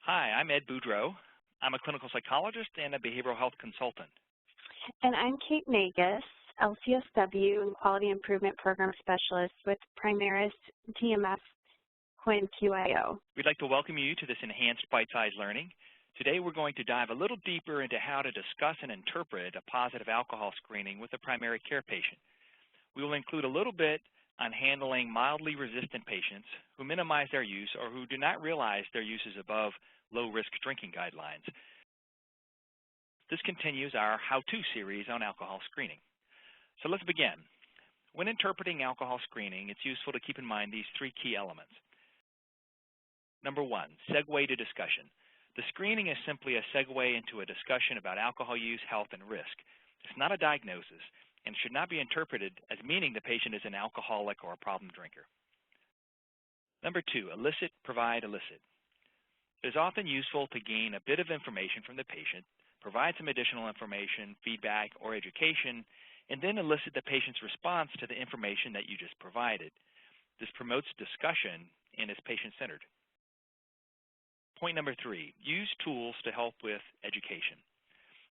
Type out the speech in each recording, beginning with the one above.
Hi, I'm Ed Boudreau. I'm a clinical psychologist and a behavioral health consultant. And I'm Kate Nagus, LCSW and Quality Improvement Program Specialist with Primaris TMF Quinn QIO. We'd like to welcome you to this enhanced bite-sized learning. Today we're going to dive a little deeper into how to discuss and interpret a positive alcohol screening with a primary care patient. We will include a little bit on handling mildly resistant patients who minimize their use or who do not realize their use is above low-risk drinking guidelines. This continues our how-to series on alcohol screening. So let's begin. When interpreting alcohol screening, it's useful to keep in mind these three key elements. Number one, segue to discussion. The screening is simply a segue into a discussion about alcohol use, health, and risk. It's not a diagnosis and should not be interpreted as meaning the patient is an alcoholic or a problem drinker. Number two, elicit, provide, elicit. It is often useful to gain a bit of information from the patient, provide some additional information, feedback, or education, and then elicit the patient's response to the information that you just provided. This promotes discussion and is patient-centered. Point number three, use tools to help with education.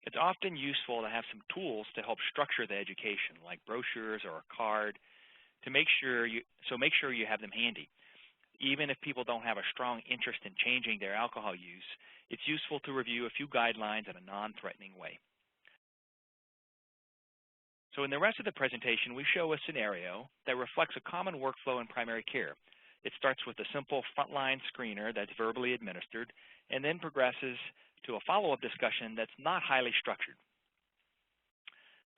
It's often useful to have some tools to help structure the education, like brochures or a card, make sure you have them handy. Even if people don't have a strong interest in changing their alcohol use, it's useful to review a few guidelines in a non-threatening way. So in the rest of the presentation, we show a scenario that reflects a common workflow in primary care. It starts with a simple frontline screener that's verbally administered and then progresses to a follow-up discussion that's not highly structured.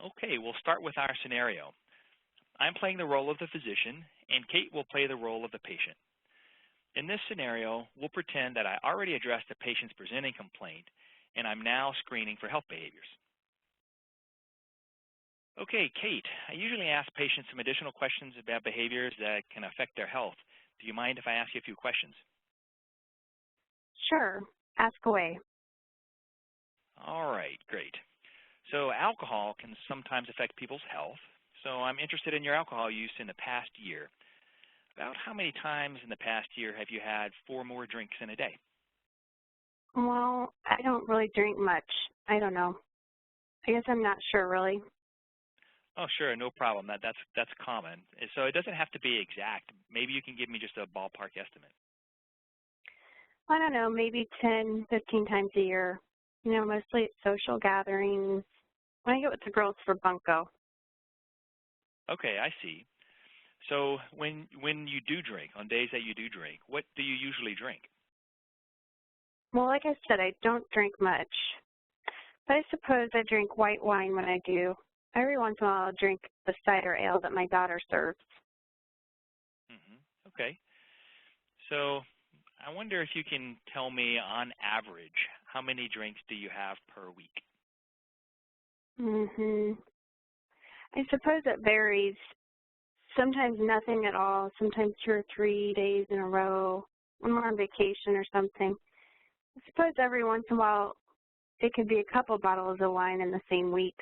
Okay, we'll start with our scenario. I'm playing the role of the physician, and Kate will play the role of the patient. In this scenario, we'll pretend that I already addressed the patient's presenting complaint, and I'm now screening for health behaviors. Okay, Kate, I usually ask patients some additional questions about behaviors that can affect their health. Do you mind if I ask you a few questions? Sure, ask away. All right, great. So alcohol can sometimes affect people's health, so I'm interested in your alcohol use in the past year. About how many times in the past year have you had 4 or more drinks in a day? Well, I don't really drink much. I don't know. I guess I'm not sure, really. Oh, sure, no problem. That's common. So it doesn't have to be exact. Maybe you can give me just a ballpark estimate. I don't know, maybe 10, 15 times a year. You know, mostly at social gatherings. When I get with the girls for bunco. Okay, I see. So when you do drink, on days that you do drink, what do you usually drink? Well, like I said, I don't drink much. But I suppose I drink white wine when I do. Every once in a while I'll drink the cider ale that my daughter serves. Okay. So I wonder if you can tell me, on average, how many drinks do you have per week? I suppose it varies. Sometimes nothing at all, sometimes 2 or 3 days in a row, when we're on vacation or something. I suppose every once in a while it could be a couple bottles of wine in the same week.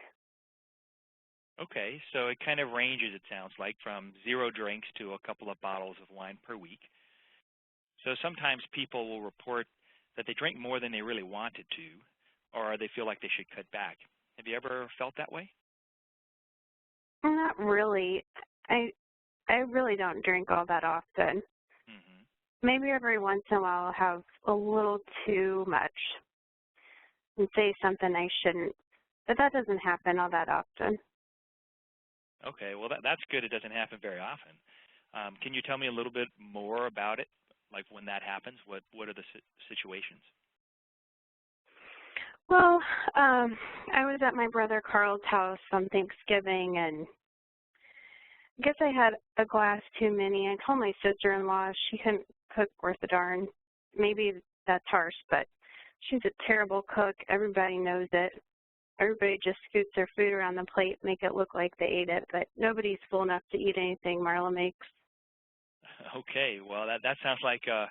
Okay, so it kind of ranges, it sounds like, from 0 drinks to a couple of bottles of wine per week. So sometimes people will report that they drink more than they really wanted to, or they feel like they should cut back. Have you ever felt that way? Not really. I really don't drink all that often. Maybe every once in a while I'll have a little too much and say something I shouldn't, but that doesn't happen all that often. Okay, well that's good. It doesn't happen very often. Can you tell me a little bit more about it, like when that happens? What are the situations? Well, I was at my brother Carl's house on Thanksgiving, and I guess I had a glass too many. I told my sister-in-law she couldn't cook worth a darn. Maybe that's harsh, but she's a terrible cook. Everybody knows it. Everybody just scoots their food around the plate, make it look like they ate it, but nobody's full enough to eat anything Marla makes. Okay, well that sounds like an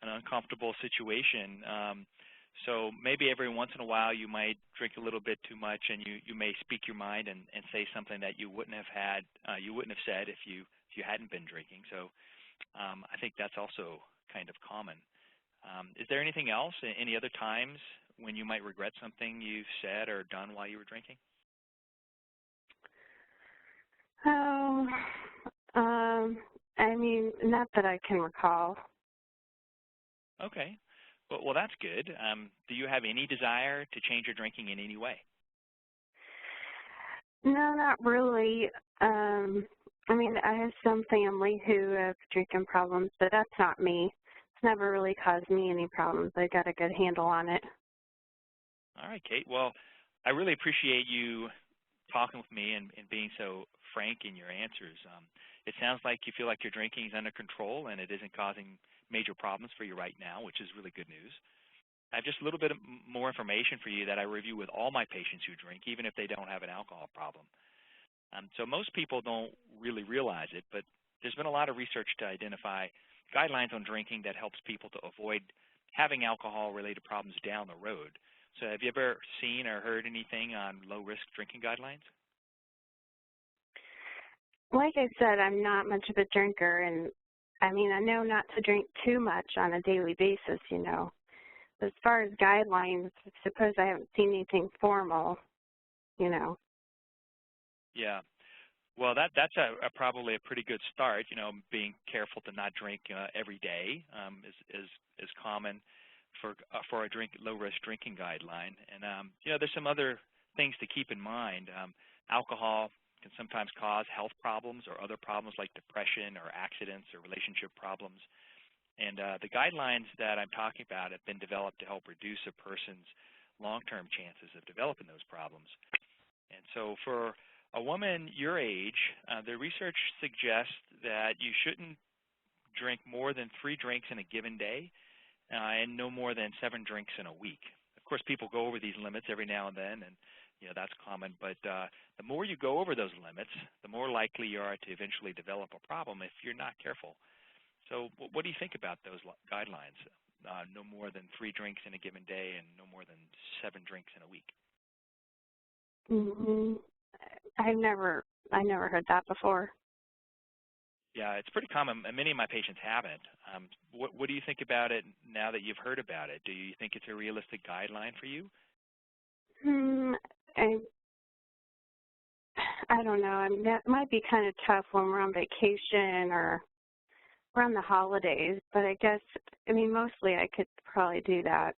uncomfortable situation. So maybe every once in a while you might drink a little bit too much, and you may speak your mind and say something that you wouldn't have said if you hadn't been drinking. So I think that's also kind of common. Is there anything else, any other times when you might regret something you've said or done while you were drinking? Oh, I mean, not that I can recall. Okay. Well, that's good. Do you have any desire to change your drinking in any way? No, not really. I mean, I have some family who have drinking problems, but that's not me. It's never really caused me any problems. I got a good handle on it. All right, Kate. Well, I really appreciate you talking with me and being so frank in your answers. It sounds like you feel like your drinking is under control and it isn't causing major problems for you right now, which is really good news. I have just a little bit more information for you that I review with all my patients who drink, even if they don't have an alcohol problem. So most people don't really realize it, but there's been a lot of research to identify guidelines on drinking that helps people to avoid having alcohol-related problems down the road. So have you ever seen or heard anything on low-risk drinking guidelines? Like I said, I'm not much of a drinker, and I mean, I know not to drink too much on a daily basis, you know. But as far as guidelines, I suppose I haven't seen anything formal, you know. Yeah. Well, that's probably a pretty good start. You know, being careful to not drink every day is common for a low-risk drinking guideline. And you know, there's some other things to keep in mind. Alcohol can sometimes cause health problems or other problems like depression or accidents or relationship problems. And the guidelines that I'm talking about have been developed to help reduce a person's long-term chances of developing those problems. And so for a woman your age, the research suggests that you shouldn't drink more than 3 drinks in a given day and no more than 7 drinks in a week. Of course, people go over these limits every now and then, and you know that's common. But the more you go over those limits, the more likely you are to eventually develop a problem if you're not careful. So what do you think about those guidelines? No more than 3 drinks in a given day and no more than 7 drinks in a week. Mhm. I never heard that before. Yeah, it's pretty common. Many of my patients haven't. What do you think about it now that you've heard about it? Do you think it's a realistic guideline for you? I I don't know. I mean, that might be kind of tough when we're on vacation or around the holidays, but I guess, I mean, mostly I could probably do that.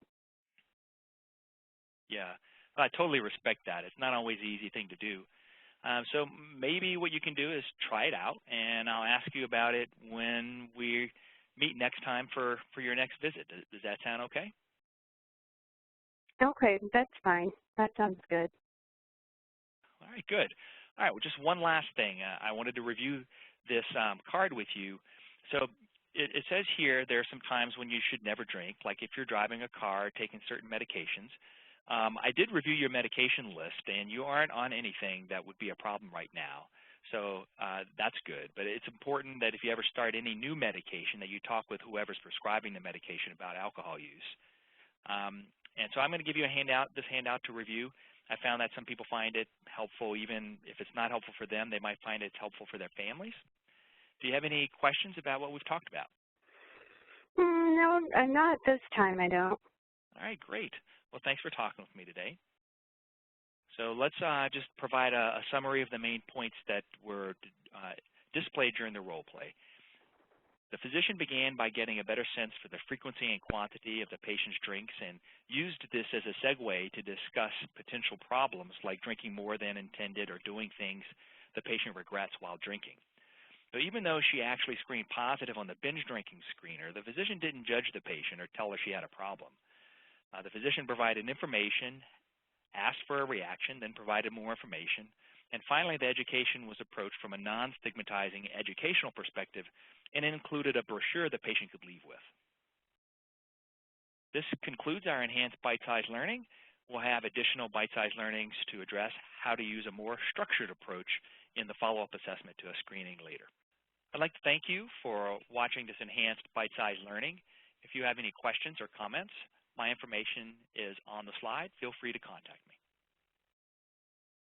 Yeah, I totally respect that. It's not always the easy thing to do. So maybe what you can do is try it out, and I'll ask you about it when we meet next time for your next visit. Does that sound okay? Okay, that's fine. That sounds good. All right, good. All right, well, just one last thing. I wanted to review this card with you. So it says here there are some times when you should never drink, like if you're driving a car, taking certain medications. I did review your medication list, and you aren't on anything that would be a problem right now. So that's good. But it's important that if you ever start any new medication that you talk with whoever's prescribing the medication about alcohol use. And so I'm going to give you this handout to review. I found that some people find it helpful, even if it's not helpful for them, they might find it's helpful for their families. Do you have any questions about what we've talked about? No, not this time, I don't. All right, great. Well, thanks for talking with me today. So let's just provide a summary of the main points that were displayed during the role play. The physician began by getting a better sense for the frequency and quantity of the patient's drinks and used this as a segue to discuss potential problems like drinking more than intended or doing things the patient regrets while drinking. So even though she actually screened positive on the binge drinking screener, the physician didn't judge the patient or tell her she had a problem. The physician provided information, asked for a reaction, then provided more information, and finally the education was approached from a non-stigmatizing educational perspective and it included a brochure the patient could leave with. This concludes our enhanced bite-sized learning. We'll have additional bite-sized learnings to address how to use a more structured approach in the follow-up assessment to a screening later. I'd like to thank you for watching this enhanced bite-sized learning. If you have any questions or comments, my information is on the slide. Feel free to contact me.